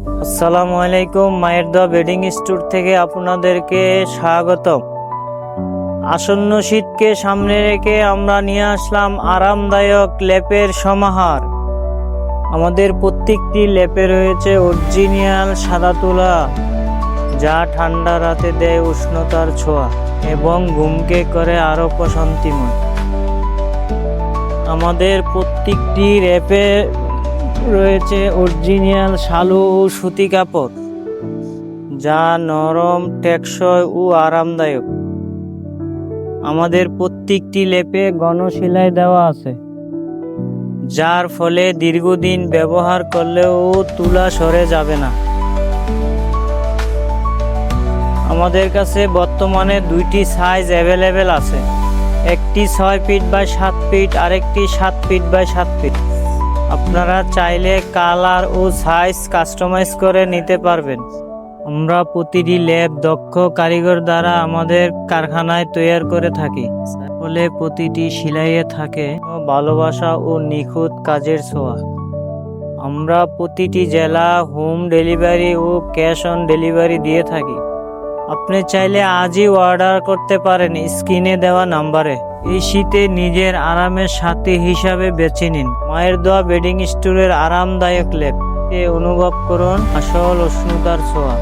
আসসালামু আলাইকুম। মায়ের দোয়া বেডিং স্টোর থেকে আপনাদেরকে স্বাগতম। আসন্ন শীতকে সামনে রেখে আমরা নিয়ে আসলাম আরামদায়ক লেপের সমাহার। আমাদের প্রত্যেকটি লেপে রয়েছে অরিজিনাল সাদা তুলা, যা ঠান্ডা রাতে দেয় উষ্ণতার ছোঁয়া এবং ঘুমকে করে আরো প্রশান্তিময়। আমাদের প্রত্যেকটি লেপে রয়েছে অরিজিনাল শালু ও সুতি কাপড়, যা নরম, টেকসই ও আরামদায়ক। আমাদের প্রত্যেকটি লেপে গণশিলাই দেওয়া আছে, যার ফলে দীর্ঘদিন ব্যবহার করলেও তুলা সরে যাবে না। আমাদের কাছে বর্তমানে দুইটি সাইজ অ্যাভেলেবেল আছে, একটি 6 ফিট বাই 7 ফিট, আরেকটি 7 ফিট বাই 7 ফিট। আপনারা চাইলে কালার ও সাইজ কাস্টমাইজ করে নিতে পারবেন। আমরা প্রতিটি লেপ দক্ষ কারিগর দ্বারা আমাদের কারখানায় তৈরি করে থাকি, ফলে প্রতিটি সেলাইয়ে থাকে ভালোবাসা ও নিখুঁত কাজের ছোঁয়া। আমরা প্রতিটি জেলা হোম ডেলিভারি ও ক্যাশ অন ডেলিভারি দিয়ে থাকি। আপনি চাইলে আজই অর্ডার করতে পারেন স্ক্রিনে দেওয়া নাম্বারে। এই শীতে নিজের আরামের সাথী হিসাবে বেছে নিন মায়ের দোয়া বেডিং স্টোরের আরামদায়ক লেপ। অনুভব করুন আসল উষ্ণতার ছোঁয়া।